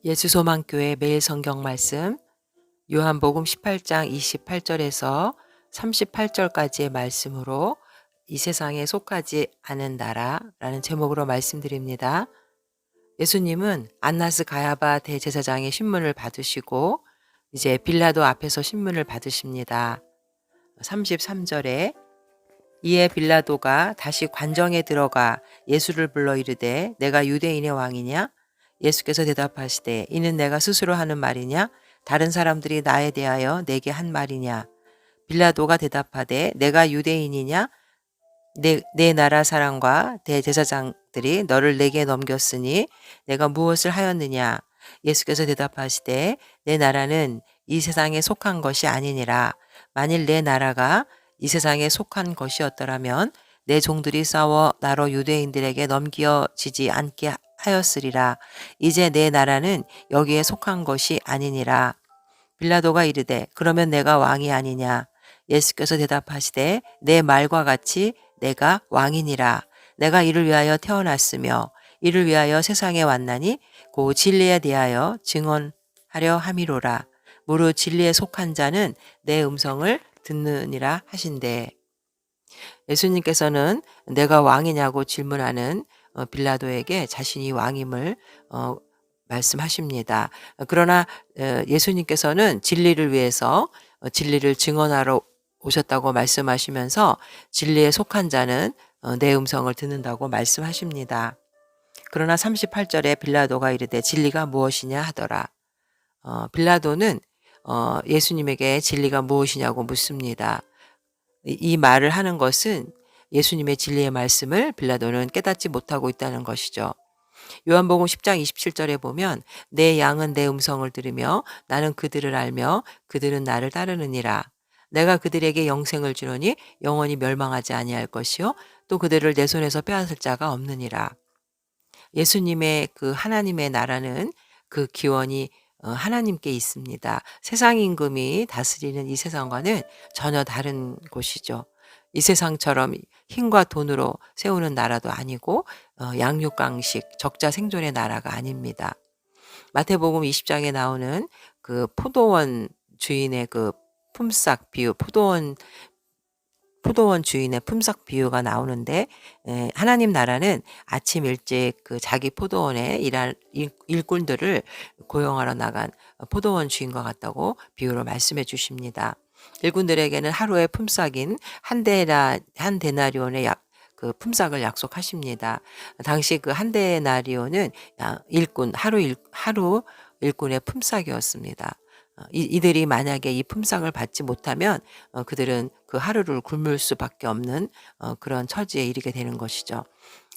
예수소망교회 매일 성경 말씀 요한복음 18장 28절에서 38절까지의 말씀으로 이 세상에 속하지 않은 나라라는 제목으로 말씀드립니다. 예수님은 안나스 가야바 대제사장의 신문을 받으시고 이제 빌라도 앞에서 신문을 받으십니다. 33절에 이에 빌라도가 다시 관정에 들어가 예수를 불러 이르되 내가 유대인의 왕이냐? 예수께서 대답하시되 이는 내가 스스로 하는 말이냐? 다른 사람들이 나에 대하여 내게 한 말이냐? 빌라도가 대답하되 내가 유대인이냐? 내 나라 사람과 대제사장들이 너를 내게 넘겼으니 내가 무엇을 하였느냐? 예수께서 대답하시되 내 나라는 이 세상에 속한 것이 아니니라. 만일 내 나라가 이 세상에 속한 것이었더라면 내 종들이 싸워 나로 유대인들에게 넘겨지지 않게 하였으리라. 이제 내 나라는 여기에 속한 것이 아니니라. 빌라도가 이르되 그러면 내가 왕이 아니냐? 예수께서 대답하시되 내 말과 같이 내가 왕이니라. 내가 이를 위하여 태어났으며 이를 위하여 세상에 왔나니 곧 진리에 대하여 증언하려 함이로라. 무릇 진리에 속한 자는 내 음성을 듣느니라 하신대. 예수님께서는 내가 왕이냐고 질문하는 빌라도에게 자신이 왕임을 말씀하십니다. 그러나 예수님께서는 진리를 위해서 진리를 증언하러 오셨다고 말씀하시면서 진리에 속한 자는 내 음성을 듣는다고 말씀하십니다. 그러나 38절에 빌라도가 이르되 진리가 무엇이냐 하더라. 빌라도는 예수님에게 진리가 무엇이냐고 묻습니다. 이 말을 하는 것은 예수님의 진리의 말씀을 빌라도는 깨닫지 못하고 있다는 것이죠. 요한복음 10장 27절에 보면 내 양은 내 음성을 들으며 나는 그들을 알며 그들은 나를 따르느니라. 내가 그들에게 영생을 주노니 영원히 멸망하지 아니할 것이요 또 그들을 내 손에서 빼앗을 자가 없느니라. 예수님의 그 하나님의 나라는 그 기원이 하나님께 있습니다. 세상 임금이 다스리는 이 세상과는 전혀 다른 곳이죠. 이 세상처럼 힘과 돈으로 세우는 나라도 아니고 양육강식, 적자 생존의 나라가 아닙니다. 마태복음 20장에 나오는 그 포도원 주인의 그 품삯 비유, 포도원 주인의 품삯 비유가 나오는데 하나님 나라는 아침 일찍 그 자기 포도원에 일할 일꾼들을 고용하러 나간 포도원 주인과 같다고 비유로 말씀해 주십니다. 일꾼들에게는 하루의 품삯인 한 데나리온의 그 품삯을 약속하십니다. 당시 그 한 데나리온은 하루 일꾼의 품삯이었습니다. 이들이 만약에 이 품삯을 받지 못하면 그들은 그 하루를 굶을 수밖에 없는 그런 처지에 이르게 되는 것이죠.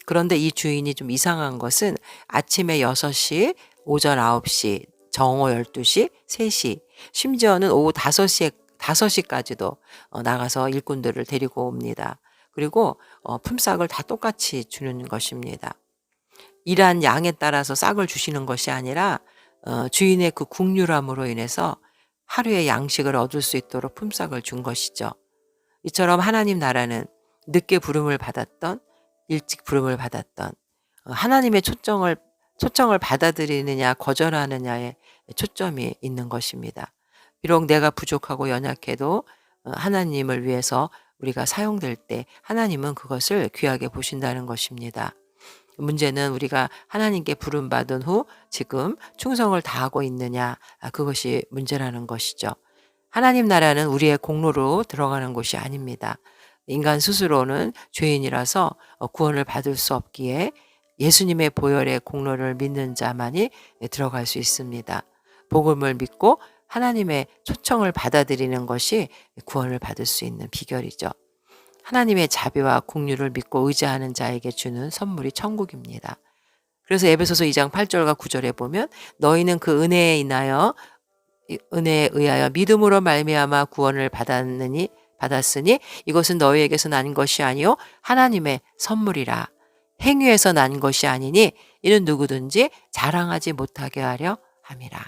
그런데 이 주인이 좀 이상한 것은 아침에 6시, 오전 9시, 정오 12시, 3시, 심지어는 오후 5시까지도 나가서 일꾼들을 데리고 옵니다. 그리고 품삯을 다 똑같이 주는 것입니다. 일한 양에 따라서 싹을 주시는 것이 아니라 주인의 그 국률함으로 인해서 하루의 양식을 얻을 수 있도록 품삯을 준 것이죠. 이처럼 하나님 나라는 늦게 부름을 받았던 일찍 부름을 받았던 하나님의 초청을 받아들이느냐 거절하느냐에 초점이 있는 것입니다. 비록 내가 부족하고 연약해도 하나님을 위해서 우리가 사용될 때 하나님은 그것을 귀하게 보신다는 것입니다. 문제는 우리가 하나님께 부름받은 후 지금 충성을 다하고 있느냐, 그것이 문제라는 것이죠. 하나님 나라는 우리의 공로로 들어가는 곳이 아닙니다. 인간 스스로는 죄인이라서 구원을 받을 수 없기에 예수님의 보혈의 공로를 믿는 자만이 들어갈 수 있습니다. 복음을 믿고 하나님의 초청을 받아들이는 것이 구원을 받을 수 있는 비결이죠. 하나님의 자비와 국률을 믿고 의지하는 자에게 주는 선물이 천국입니다. 그래서 에베소서 2장 8절과 9절에 보면 너희는 그 은혜에 의하여 믿음으로 말미암아 구원을 받았으니 이것은 너희에게서 난 것이 아니요 하나님의 선물이라. 행위에서 난 것이 아니니 이는 누구든지 자랑하지 못하게 하려 함이라.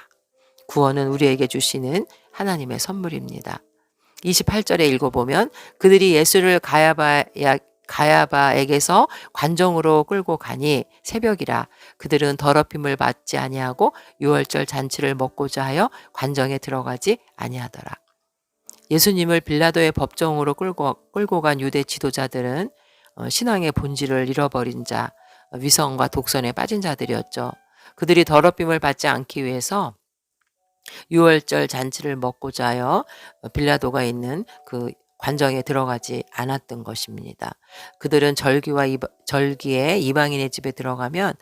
구원은 우리에게 주시는 하나님의 선물입니다. 28절에 읽어보면 그들이 예수를 가야바에게서 관정으로 끌고 가니 새벽이라 그들은 더럽힘을 받지 아니하고 유월절 잔치를 먹고자 하여 관정에 들어가지 아니하더라. 예수님을 빌라도의 법정으로 끌고 간 유대 지도자들은 신앙의 본질을 잃어버린 자, 위선과 독선에 빠진 자들이었죠. 그들이 더럽힘을 받지 않기 위해서 유월절 잔치를 먹고자 하여 빌라도가 있는 그 관정에 들어가지 않았던 것입니다. 그들은 절기에 이방인의 집에 들어가면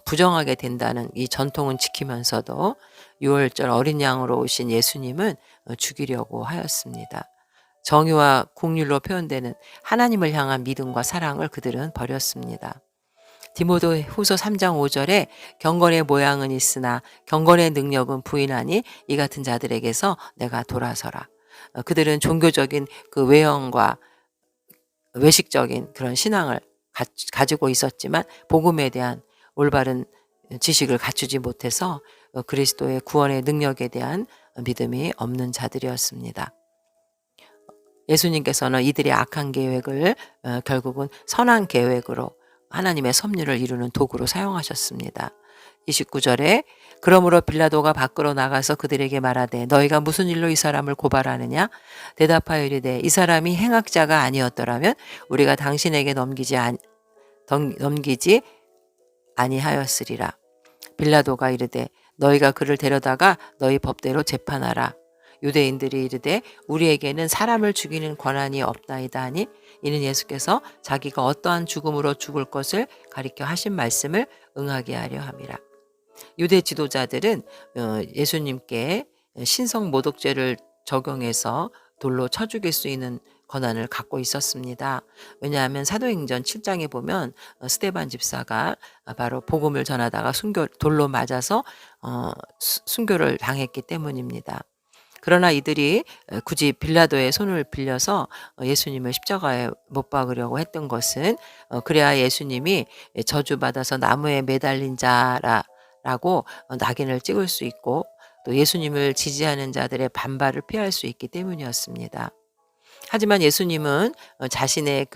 부정하게 된다는 이 전통은 지키면서도 유월절 어린 양으로 오신 예수님은 죽이려고 하였습니다. 정의와 국률로 표현되는 하나님을 향한 믿음과 사랑을 그들은 버렸습니다. 디모데 후서 3장 5절에 경건의 모양은 있으나 경건의 능력은 부인하니 이 같은 자들에게서 내가 돌아서라. 그들은 종교적인 그 외형과 외식적인 그런 신앙을 가지고 있었지만 복음에 대한 올바른 지식을 갖추지 못해서 그리스도의 구원의 능력에 대한 믿음이 없는 자들이었습니다. 예수님께서는 이들의 악한 계획을 결국은 선한 계획으로 하나님의 섭리를 이루는 도구로 사용하셨습니다. 29절에 그러므로 빌라도가 밖으로 나가서 그들에게 말하되 너희가 무슨 일로 이 사람을 고발하느냐? 대답하여 이르되 이 사람이 행악자가 아니었더라면 우리가 당신에게 넘기지 아니하였으리라. 빌라도가 이르되 너희가 그를 데려다가 너희 법대로 재판하라. 유대인들이 이르되 우리에게는 사람을 죽이는 권한이 없나이다 하니 이는 예수께서 자기가 어떠한 죽음으로 죽을 것을 가리켜 하신 말씀을 응하게 하려 함이라. 유대 지도자들은 예수님께 신성 모독죄를 적용해서 돌로 쳐 죽일 수 있는 권한을 갖고 있었습니다. 왜냐하면 사도행전 7장에 보면 스데반 집사가 바로 복음을 전하다가 돌로 맞아서 순교를 당했기 때문입니다. 그러나 이들이 굳이 빌라도의 손을 빌려서 예수님을 십자가에 못 박으려고 했던 것은 그래야 예수님이 저주받아서 나무에 매달린 자라고 낙인을 찍을 수 있고 또 예수님을 지지하는 자들의 반발을 피할 수 있기 때문이었습니다. 하지만 예수님은 자신의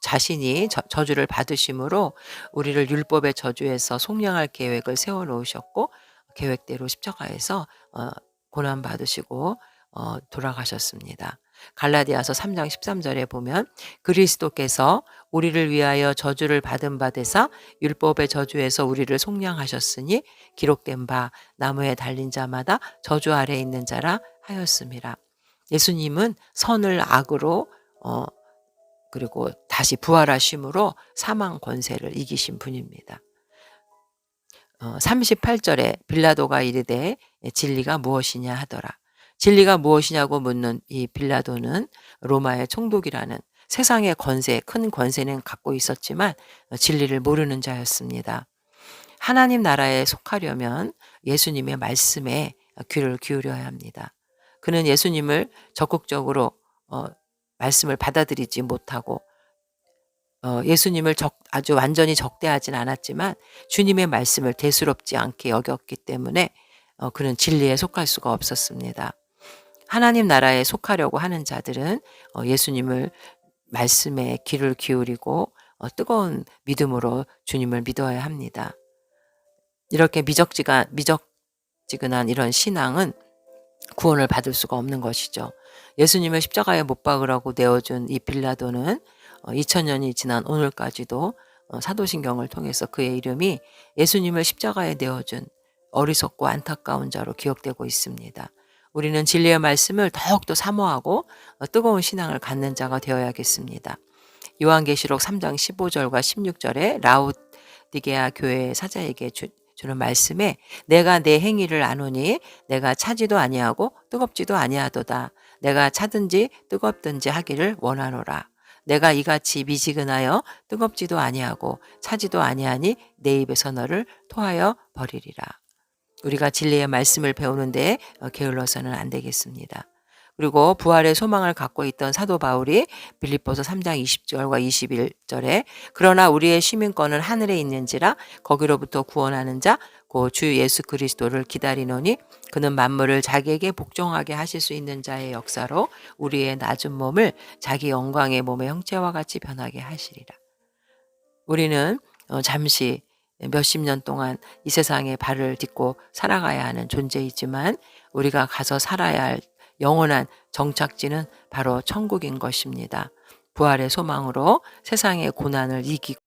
자신이 저주를 받으심으로 우리를 율법의 저주에서 속량할 계획을 세워 놓으셨고 계획대로 십자가에서 고난 받으시고 돌아가셨습니다. 갈라디아서 3장 13절에 보면 그리스도께서 우리를 위하여 저주를 받은 바 되사 율법의 저주에서 우리를 속량하셨으니 기록된 바 나무에 달린 자마다 저주 아래 있는 자라 하였음이라. 예수님은 선을 악으로 그리고 다시 부활하심으로 사망 권세를 이기신 분입니다. 38절에 빌라도가 이르되 진리가 무엇이냐 하더라. 진리가 무엇이냐고 묻는 이 빌라도는 로마의 총독이라는 세상의 큰 권세는 갖고 있었지만 진리를 모르는 자였습니다. 하나님 나라에 속하려면 예수님의 말씀에 귀를 기울여야 합니다. 그는 예수님을 적극적으로 말씀을 받아들이지 못하고 예수님을 아주 완전히 적대하진 않았지만 주님의 말씀을 대수롭지 않게 여겼기 때문에 그는 진리에 속할 수가 없었습니다. 하나님 나라에 속하려고 하는 자들은 예수님을 말씀에 귀를 기울이고 뜨거운 믿음으로 주님을 믿어야 합니다. 이렇게 미적지근한 이런 신앙은 구원을 받을 수가 없는 것이죠. 예수님을 십자가에 못 박으라고 내어준 이 빌라도는 2000년이 지난 오늘까지도 사도신경을 통해서 그의 이름이 예수님을 십자가에 내어준 어리석고 안타까운 자로 기억되고 있습니다. 우리는 진리의 말씀을 더욱더 사모하고 뜨거운 신앙을 갖는 자가 되어야겠습니다. 요한계시록 3장 15절과 16절에 라오디게아 교회의 사자에게 주는 말씀에 내가 내 행위를 아노니 내가 차지도 아니하고 뜨겁지도 아니하도다. 내가 차든지 뜨겁든지 하기를 원하노라. 내가 이같이 미지근하여 뜨겁지도 아니하고 차지도 아니하니 내 입에서 너를 토하여 버리리라. 우리가 진리의 말씀을 배우는 데 게을러서는 안 되겠습니다. 그리고 부활의 소망을 갖고 있던 사도 바울이 빌립보서 3장 20절과 21절에 그러나 우리의 시민권은 하늘에 있는지라 거기로부터 구원하는 자 고 주 예수 그리스도를 기다리노니 그는 만물을 자기에게 복종하게 하실 수 있는 자의 역사로 우리의 낮은 몸을 자기 영광의 몸의 형체와 같이 변하게 하시리라. 우리는 잠시 몇십 년 동안 이 세상에 발을 딛고 살아가야 하는 존재이지만 우리가 가서 살아야 할 영원한 정착지는 바로 천국인 것입니다. 부활의 소망으로 세상의 고난을 이기고